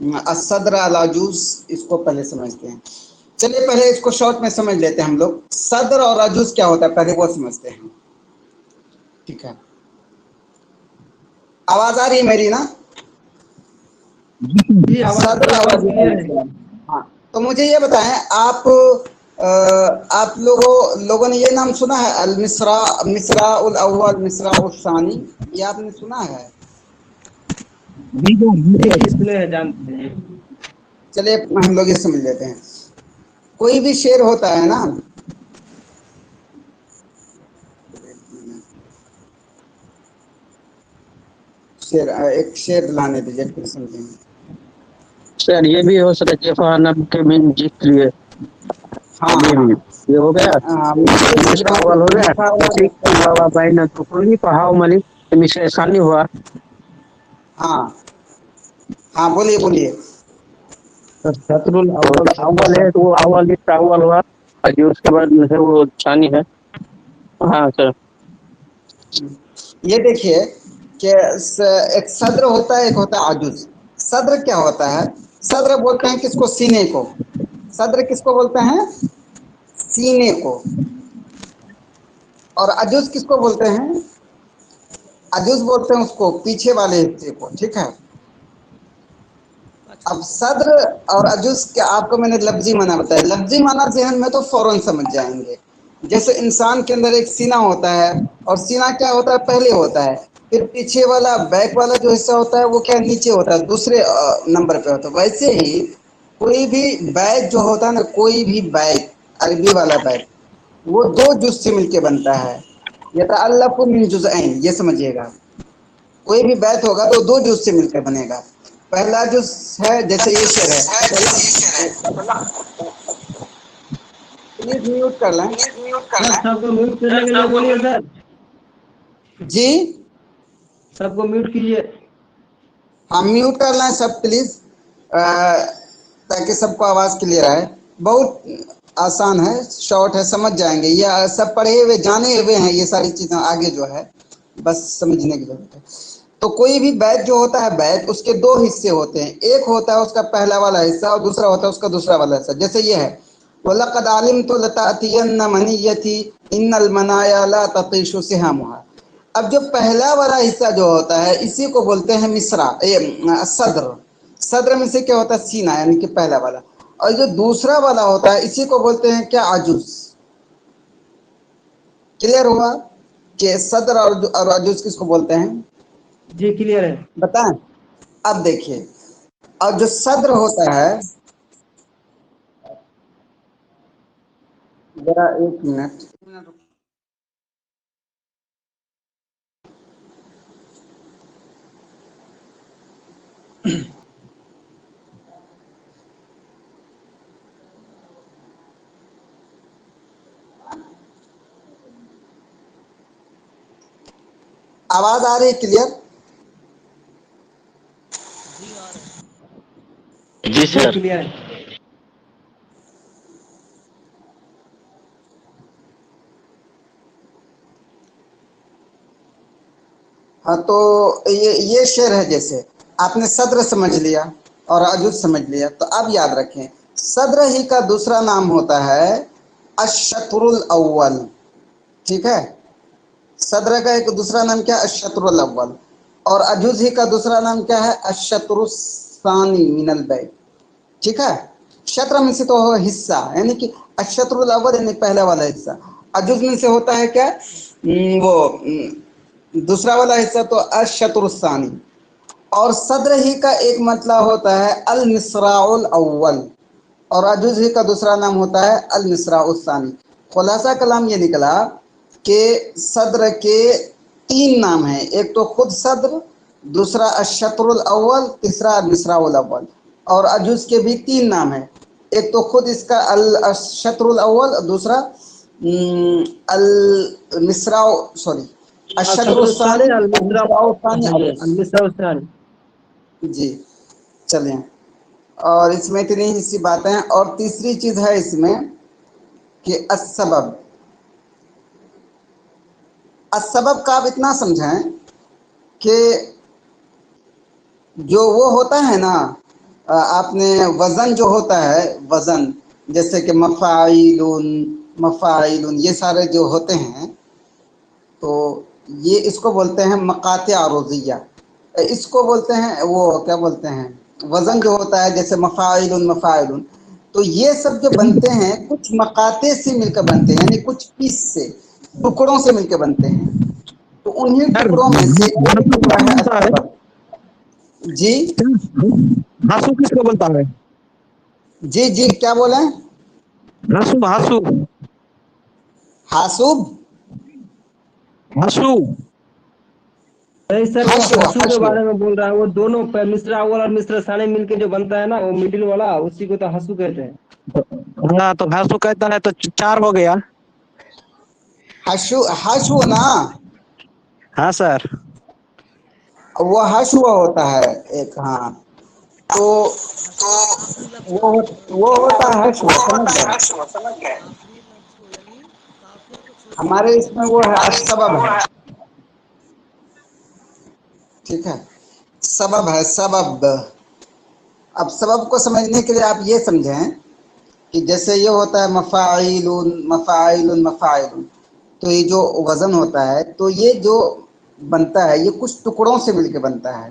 الصدر العجوز، اس کو پہلے سمجھتے ہیں. چلیے پہلے اس کو شارٹ میں سمجھ لیتے ہیں ہم لوگ. صدر اور عجوز کیا ہوتا ہے پہلے وہ سمجھتے ہیں. ٹھیک ہے، آواز آ رہی ہے میری نا؟ جی آواز صدر اور آواز عجوز. کلیئر ہے. ہاں تو مجھے یہ بتائیں آپ لوگوں نے یہ نام سنا ہے مصراع الاول مصراع الثانی؟ یہ آپ نے سنا ہے؟ جی سنے ہیں، جانتے ہیں. چلیے ہم لوگ یہ سمجھ لیتے ہیں. کوئی بھی شعر ہوتا ہے نا، ایک شعر لانے دیجیے پھر سمجھیں گے. سر یہ بھی ہو سکتا ہے جفانب کے من جس لیے ہاں ابھی ہاں بھی یہ ہو گیا. ہاں، اس کا اول ہو گیا بابا بھائی نہ تو کوئی پہاؤ ملی مش آسانی ہوا. ہاں ہاں بولیے بولیے. شطر تو الاول اول ہے تو وہ اول اس کا اول ہوا اور جو اس کے بعد جو ہے وہ ثانی ہے. ہاں سر. یہ دیکھیے کہ ایک صدر ہوتا ہے، ایک ہوتا ہے عجوز. صدر کیا ہوتا ہے؟ صدر بولتے ہیں کس کو؟ سینے کو. صدر کس کو بولتے ہیں؟ سینے کو. اور عجوز کس کو بولتے ہیں؟ عجوز بولتے ہیں اس کو پیچھے والے حصے کو. ٹھیک ہے. اب صدر اور عجوز کے آپ کو میں نے لفظی معنی بتایا. لفظی معنی ذہن میں تو فوراً سمجھ جائیں گے. جیسے انسان کے اندر ایک سینہ ہوتا ہے، اور سینہ کیا ہوتا ہے؟ پہلے ہوتا ہے. پھر پیچھے والا بیک والا جو حصہ ہوتا ہے وہ کیا نیچے ہوتا ہے، دوسرے نمبر پہ ہوتا ہے. ویسے ہی کوئی بھی بیت جو ہوتا ہے نا، کوئی بھی بیت عربی والا بیت وہ دو جز سے مل کے بنتا ہے. یتألف من جزئین، یہ سمجھیے گا. کوئی بھی بیت ہوگا تو دو جز سے مل کر بنے گا. پہلا جز ہے جیسے یہ شعر ہے. پلیز میوٹ کر لیں. سر سب کو میوٹ کرنے کے لیے بولیے سر. جی سب کو میوٹ کیجیے. ہم میوٹ کر لیں سب پلیز، تاکہ سب کو آواز کلیئر آئے. بہت آسان ہے، شارٹ ہے، سمجھ جائیں گے. یہ سب پڑھے ہوئے جانے ہوئے ہیں یہ ساری چیزیں. آگے جو ہے بس سمجھنے کی ضرورت ہے. تو کوئی بھی بیت جو ہوتا ہے، بیت اس کے دو حصے ہوتے ہیں. ایک ہوتا ہے اس کا پہلا والا حصہ اور دوسرا ہوتا ہے اس کا دوسرا والا حصہ. جیسے یہ ہے وَلَقَدْ عَلِمْتُ لَتَأْتِيَنَّ مَنِيَّتِي إِنَّ الْمَنَايَا لَا تَطِيشُ سِهَامُهَا. اب جو پہلا والا حصہ جو ہوتا ہے اسی کو بولتے ہیں مصرع، صدر. صدر میں سے کیا ہوتا ہے؟ سینہ، یعنی کہ پہلا والا. اور جو دوسرا والا ہوتا ہے اسی کو بولتے ہیں کیا؟ عجوز. کلیئر ہوا کہ صدر اور عجوز کس کو بولتے ہیں؟ جی کلیئر ہے. بتائیں. اب دیکھیے، اور جو صدر ہوتا ہے، ذرا ایک منٹ. آواز آ رہی ہے کلیئر؟ جی جی سر. کلیئر ہے. ہاں تو یہ شعر ہے. جیسے آپ نے صدر سمجھ لیا اور عجوز سمجھ لیا، تو اب یاد رکھیں صدر ہی کا دوسرا نام ہوتا ہے الشطر الاول. ٹھیک ہے. صدر کا ایک دوسرا نام کیا ہے؟ الشطر الاول. اور عجوز ہی کا دوسرا نام کیا ہے؟ الشطر الثانی من البیت. ٹھیک ہے. شطر میں سے تو ہو حصہ، یعنی کہ الشطر الاول یعنی پہلا والا حصہ. عجوز میں سے ہوتا ہے کیا؟ وہ دوسرا والا حصہ تو الشطر الثانی. اور صدر ہی کا ایک مطلب ہوتا ہے المصراع الاول، اور عجوز ہی کا دوسرا نام ہوتا ہے المصراع الثانی. خلاصہ کلام یہ نکلا کہ صدر کے تین نام ہیں. ایک تو خود صدر، دوسرا الشطر الاول، تیسرا المصراع الاول. اور عجوز کے بھی تین نام ہیں. ایک تو خود اس کا الشطر الاول، دوسرا المصراع الشطر الثانی، المصراع الثانی عجوز. المصراع الثانی. جی چلیں. اور اس میں اتنی ہی سی باتیں ہیں. اور تیسری چیز ہے اس میں کہ السبب. السبب کا آپ اتنا سمجھیں کہ جو وہ ہوتا ہے نا، آپ نے وزن جو ہوتا ہے وزن جیسے کہ مفاعیلون مفاعیلون یہ سارے جو ہوتے ہیں تو یہ اس کو بولتے ہیں مقاطع عروضیہ. اس کو بولتے ہیں وہ کیا بولتے ہیں وزن جو ہوتا ہے جیسے مفاعیلون مفاعیلون. تو یہ سب جو بنتے ہیں کچھ مقاطع سے مل کر بنتے ہیں یعنی کچھ پیس سے ٹکڑوں سے مل کے بنتے ہیں. تو انہیں سر ٹکڑوں میں سے ایک ہاسو کس ٹکڑا کو ہے بولتا السبب. جی ہاسو کس کو بولتا ہے؟ جی جی کیا بولیں؟ ہاسو ہاسو حاسوب ہاسو نہیں سر وہ حشو ہسو کے حشو بارے میں بول رہا ہے. وہ دونوں مصر اول اور مصر ثانی مل کے جو بنتا ہے نا وہ مڈل والا اسی کو تو ہسو کہتے ہیں. ہاں تو ہاسو کہتا ہے تو 4 ہو گیا. حشو حشو نا ہاں سر. وہ حشو ہوتا ہے ایک. ہاں تو وہ وہ ہوتا ہے حشو سمجھ گئے. ہمارے اس میں وہ ہے السبب ہے. ٹھیک ہے سبب ہے سبب. اب سبب کو سمجھنے کے لیے آپ یہ سمجھیں کہ جیسے یہ ہوتا ہے مفاعیلون مفاعیلون مفاعیلون. تو یہ جو وزن ہوتا ہے تو یہ جو بنتا ہے یہ کچھ ٹکڑوں سے مل کے بنتا ہے.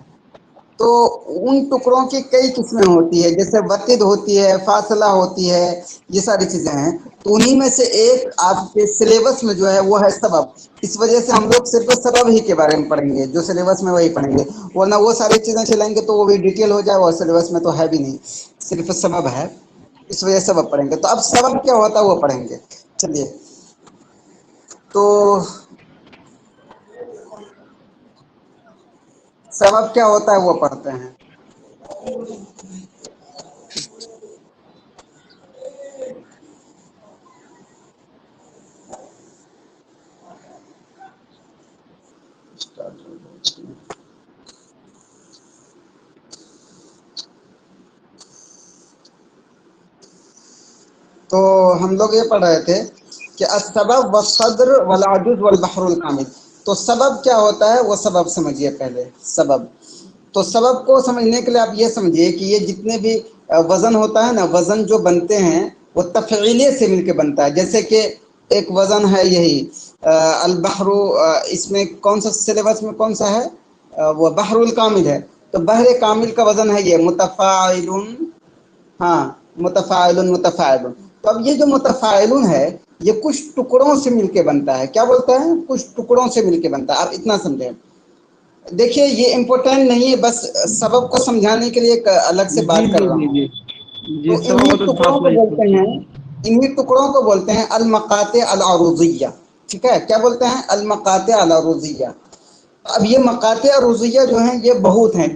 تو ان ٹکڑوں کی کئی قسمیں ہوتی ہے جیسے وتد ہوتی ہے فاصلہ ہوتی ہے یہ ساری چیزیں ہیں. تو انہی میں سے ایک آپ کے سلیبس میں جو ہے وہ ہے سبب. اس وجہ سے ہم لوگ صرف سبب ہی کے بارے میں پڑھیں گے جو سلیبس میں وہی پڑھیں گے ورنہ وہ ساری چیزیں چلائیں گے تو وہ بھی ڈیٹیل ہو جائے اور سلیبس میں تو ہے بھی نہیں صرف سبب ہے. اس وجہ سے سبب پڑھیں گے. تو اب سبب کیا ہوتا ہے وہ پڑھیں گے. چلیے تو سبب کیا ہوتا ہے وہ پڑھتے ہیں. تو ہم لوگ یہ پڑھ رہے تھے کہ السبب والصدر والعجز والبحر الکامل. تو سبب کیا ہوتا ہے وہ سبب سمجھیے پہلے. سبب تو سبب کو سمجھنے کے لیے آپ یہ سمجھیے کہ یہ جتنے بھی وزن ہوتا ہے نا وزن جو بنتے ہیں وہ تفعیلے سے مل کے بنتا ہے. جیسے کہ ایک وزن ہے یہی البحر. اس میں کون سا سلیبس میں کون سا ہے وہ بحر الکامل ہے. تو بحر کامل کا وزن ہے یہ متفاعلن. ہاں متفاعلن متفاعلن. تو اب یہ جو متفاعلن ہے یہ کچھ ٹکڑوں سے مل کے بنتا ہے. کیا بولتا ہے کچھ ٹکڑوں سے مل کے بنتا ہے. آپ اتنا سمجھیں. دیکھیے یہ امپورٹنٹ نہیں ہے بس سبب کو سمجھانے کے لیے ایک الگ سے جی بات کر جی رہا جی ہوں. جی تو جی سب انہی تو ٹکڑوں فاصلہ کو اس بولتے ہیں انہی ٹکڑوں کو بولتے ہیں المقاطع العروضیہ. ٹھیک ہے کیا بولتے ہیں المقاطع العروضیہ. اب یہ مقاطع عروضیہ جو ہیں یہ بہت ہیں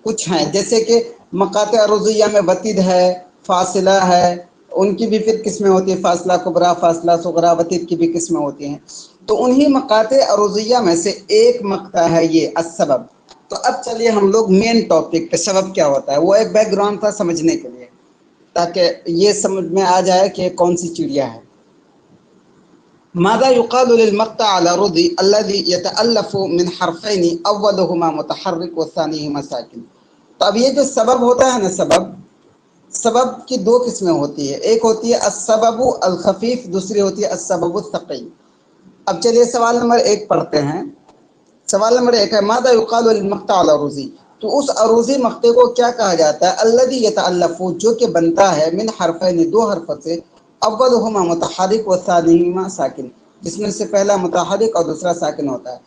کچھ ہیں جیسے کہ مقاطع عروضیہ میں وتد ہے فاصلہ ہے. ان کی بھی پھر قسمیں ہوتی ہیں فاصلہ کبریٰ فاصلہ صغریٰ وتد کی بھی قسمیں ہوتی ہیں. تو انہی مقاطع عروضیہ میں سے ایک مقطع ہے یہ السبب. تو اب چلیے ہم لوگ مین ٹاپک پہ سبب کیا ہوتا ہے وہ ایک بیک گراؤنڈ تھا سمجھنے کے لیے تاکہ یہ سمجھ میں آ جائے کہ کون سی چڑیا ہے. ماذا يقال للمقطع العروضي الذي يتألف من حرفين اولهما متحرك والثانيهما ساكن. تو اب یہ جو سبب ہوتا ہے نا سبب کی دو قسمیں ہوتی ہے. ایک ہوتی ہے السبب الخفیف دوسری ہوتی ہے السبب الثقیل. اب چلیے سوال نمبر 1 پڑھتے ہیں. سوال نمبر 1 ہے ماذا يقال للمقطع العروضي. تو اس عروضی مقطع کو کیا کہا جاتا ہے الذي يتألف جو کہ بنتا ہے من حرفین دو حرف سے اولهما متحرک والثانیهما ساکن جس میں سے پہلا متحرک اور دوسرا ساکن ہوتا ہے.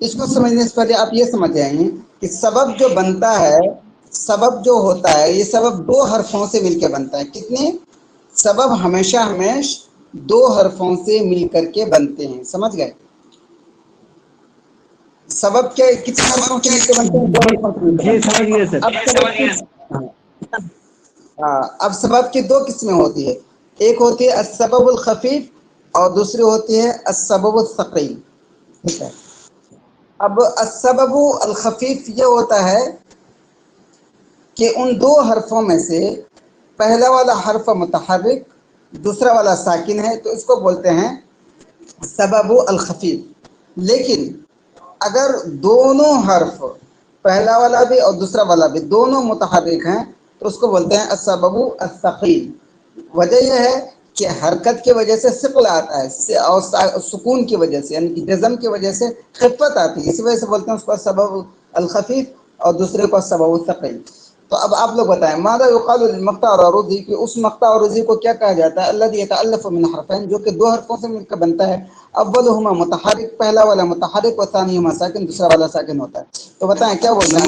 اس کو سمجھنے سے پہلے آپ یہ سمجھ جائیں کہ سبب جو بنتا ہے سبب جو ہوتا ہے یہ سبب دو حرفوں سے مل کے بنتا ہے. کتنے سبب ہمیشہ دو حرفوں سے مل کر کے بنتے ہیں. سمجھ گئے سبب کے کتنے حرفوں سے مل کے بنتے ہیں دو جی حرفوں سے مل کے جی بنتے سمجھ گئے ہیں. سر. اب سبب کی دو قسمیں ہوتی ہے. ایک ہوتی ہے السبب الخفیف اور دوسری ہوتی ہے السبب الثقیل. ٹھیک ہے اب السبب الخفیف یہ ہوتا ہے کہ ان دو حرفوں میں سے پہلا والا حرف متحرک دوسرا والا ساکن ہے تو اس کو بولتے ہیں سبب الخفیف. لیکن اگر دونوں حرف پہلا والا بھی اور دوسرا والا بھی دونوں متحرک ہیں تو اس کو بولتے ہیں السبب الثقیل. وجہ یہ ہے کہ حرکت کی وجہ سے ثقل آتا ہے اور سکون کی وجہ سے یعنی کہ جزم کی وجہ سے خفت آتی ہے، اسی وجہ سے بولتے ہیں اس کو سبب الخفیف اور دوسرے کو سبب الثقیل. تو اب آپ لوگ بتائیں ماذا یقال للمقطع العروضی کہ اس مقطع عروضی کو کیا کہا جاتا ہے؟ الذي يتألف من حرفین جو کہ دو حرفوں سے مل کر بنتا ہے. اولهما متحرک پہلا والا متحرک و ثانیہما ساکن دوسرا والا ساکن ہوتا ہے. تو بتائیں کیا بولنا ہے؟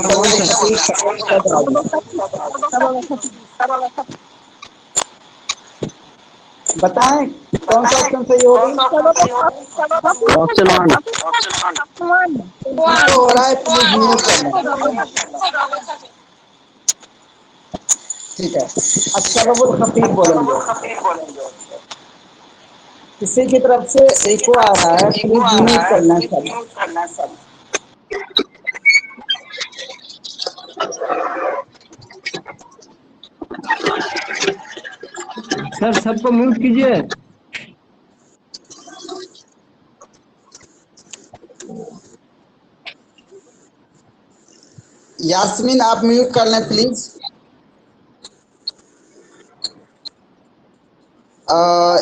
بتائیں کون سا آپشن صحیح ہوگا؟ آپشن 1. ہو رہا ہے پلیز میوٹ کرنا. ٹھیک ہے السبب الخفیف بولیں گے. کسی کی طرف سے ایکو آ رہا ہے پلیز میوٹ کرنا سب. سر سب کو میوٹ کیجیے. یاسمین آپ میوٹ کر لیں پلیز.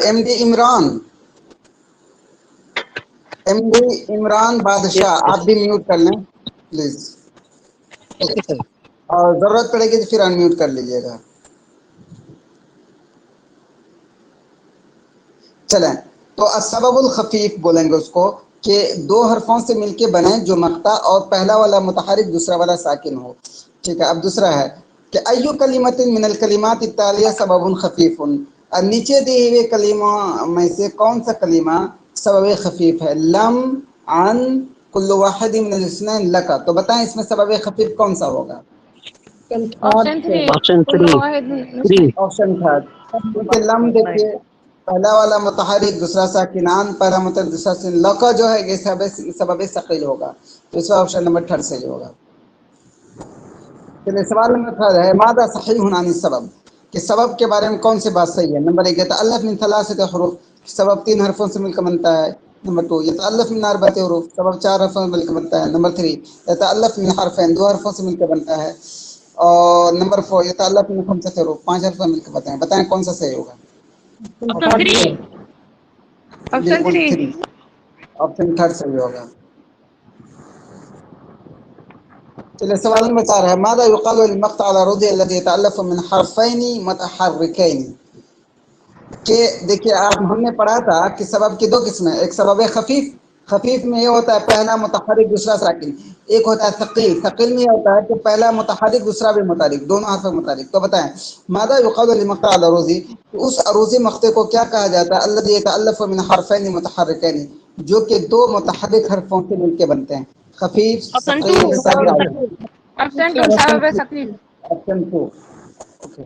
ایم ڈی عمران بادشاہ آپ بھی میوٹ کر لیں پلیز. Okay sir. اور ضرورت پڑے گی تو پھر انمیوٹ کر لیجیے گا. چلیں تو السبب الخفیف بولیں گے اس کو کہ دو حرفوں سے مل کے بنے جو مقطع اور پہلا والا متحرک دوسرا والا ساکن ہو. ٹھیک ہے اب دوسرا ہے کہ ایو کلمت من الکلمات التالیہ سبب خفیف. نیچے دیے ہوئے کلموں میں سے کون سا کلمہ سبب خفیف ہے؟ لم، عن، کل واحد من الاثنین لک. تو بتائیں اس میں سبب خفیف کون سا ہوگا؟ آپشن 3 آپشن كل 3. واحد من الاثنين. آپشن تھرڈ کیونکہ لم دیکھیے پہلا والا متحرک دوسرا ساکن، عن پہلا متحرک دوسرا ساکن، لک جو ہے یہ سبب ثقیل ہوگا. تو اس کا آپشن نمبر 3 صحیح ہوگا. چلیے سوال نمبر 3 ہے ماذا صحیح عن السبب کہ سبب کے بارے میں کون سی بات صحیح ہے؟ نمبر 1 یتألف من ثلاثه حروف سبب 3 حرفوں سے مل کر بنتا ہے. نمبر 2 یتألف من 4 حروف سبب 4 حرفوں سے مل کر بنتا ہے. نمبر 3 یتألف من حرفین 2 حرفوں سے مل کر بنتا ہے. اور نمبر 4 یتألف من 5 حروف 5 حرفوں سے مل کر بنتا ہے. بتائیں کون سا صحیح ہوگا؟ آپشن 3. آپشن بالکل 3. 3 آپشن 3 صحیح ہوگا. چلیے سوال نمبر 4 ہے ماذا يقال للمقطع العروضي الذي يتألف من حرفين متحركين کہ دیکھیے ہم نے پڑھا تھا کہ سبب کی 2 قسمیں، ایک سبب خفیف میں یہ ہوتا ہے پہلا متحرک دوسرا ساکن. ایک ہوتا ہے ثقیل میں یہ ہوتا ہے کہ پہلا متحرک دوسرا بھی متحرک دونوں حرف متحرک. تو بتائیں ماذا يقال للمقطع العروضي اس عروضی مقطع کو کیا کہا جاتا ہے؟ الذي يتألف من حرفين متحركين جو کہ 2 متحرک حرفوں سے مل کے بنتے ہیں. خفیف آپشن ثقیل 2. ساکن. آپشن 2 سبب ثقيل. Option 2 okay.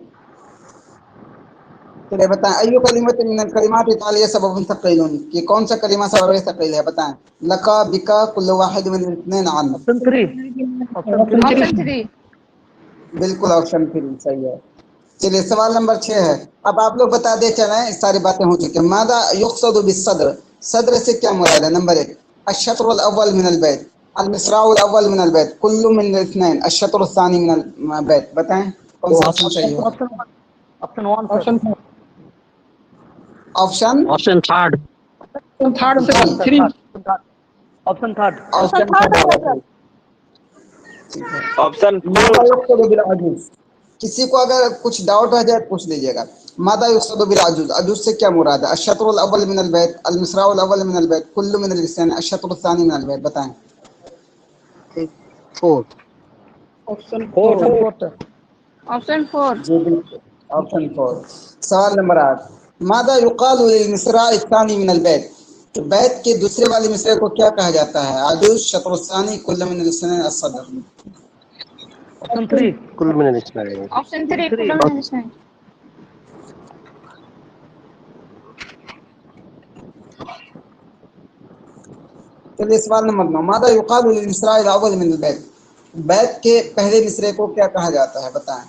چلیے بتائیں ایو کلمت من الکلمات التالیہ سبب ثقیل کہ کون سا کلمہ سبب ثقیل ہے؟ بتائیں لقا، بکا، کل واحد من الاثنین، عن. آپشن 3. آپشن 3. بالکل آپشن 3 صحیح ہے. چلیے سوال نمبر 6 ہے. اب آپ لوگ بتا دے چلیں ساری باتیں ہو چکی ہیں. ماذا یقصد بالصدر صدر سے کیا مراد ہے؟ نمبر 1 الشطر الاول من البیت، المصراع الاول من البیت، کل من الاثنین، الشطر الثانی من البیت. بتائیں کون سا آپشن صحیح ہوگا؟ Option 1 sir. Option option 3. Option 3. Option ماذا يقصد بالعجوز کسی کو اگر کچھ ڈاؤٹ ہو جائے پوچھ لیجیے گا. ماذا يقصد بالعجوز عجوز سے کیا مراد ہے؟ الشطر الاول من البیت، المصراع الاول من البیت، کل من الاثنین، الشطر الثانی من البیت. بتائیں 4. آپشن 4. آپشن 4. جی بالکل آپشن 4. سوال نمبر 8 ماذا يقال للمصراع الثانی من البیت کہ بیت کے دوسرے والے مصرع کو کیا کہا جاتا ہے؟ عجوز، شطر الثانی، کل من الاثنین، الصدر. آپشن 3. کل من الاثنين. آپشن 3 كل من الاثنين. چلیے سوال نمبر 9 ماذا يقال للمصراع الاول من البیت بیت کے پہلے مصرع کو کیا کہا جاتا ہے؟ بتائیں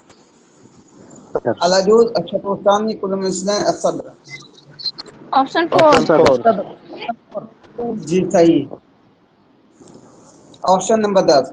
العجوز، الشطر الثانی، کل من الاثنین، الصدر. آپشن 4. جی صحیح. Option number 10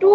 2।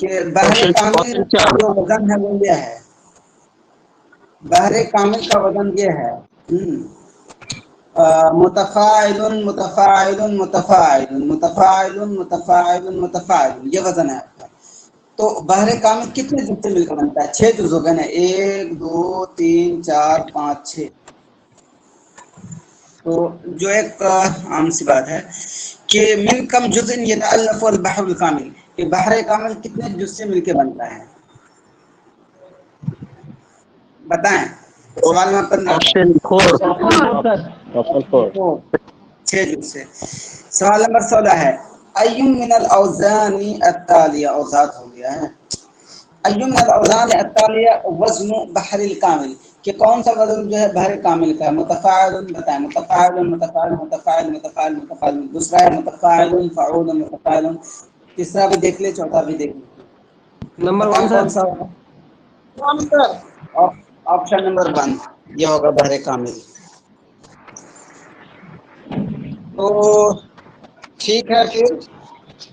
کہ بحر کامل کا جو وزن ہے وہ یہ ہے، بحر کامل کا وزن یہ ہے متفاعل متفاعل متفاعل متفاعل متفاعل متفاعل، یہ وزن ہے آپ کا۔ تو بحر کامل کتنے جز سے مل کر بنتا ہے؟ 6 جز ہو گئے نا، 1 2 3 4 5 6۔ تو جو ایک عام سی بات ہے کہ من کم جزء یتألف البحر الکامل، کہ بحر کامل کتنے جز سے مل کے بنتا ہے؟ بتائیں، سوال میں آپشن 4 6 جز سے۔ سوال نمبر 16 ہے ایم من الاوزان التالیہ، اوزات ہو گیا ہے، ایم من الاوزان التالیہ وزن بحر الکامل، کہ کون سا وزن جو ہے بحر کامل کا ہے؟ متفاعل بتائیں، متفاعل متفاعل متفاعل متفاعل متفاعل، دوسرا ہے متفاعل فعول متفاعل، تیسرا بھی دیکھ لے، چوتھا بھی دیکھ لے، نمبر بتائیں 1 کون سر، سا ہوگا؟ آپشن نمبر 1 یہ ہوگا بحر کامل۔ تو ٹھیک ہے پھر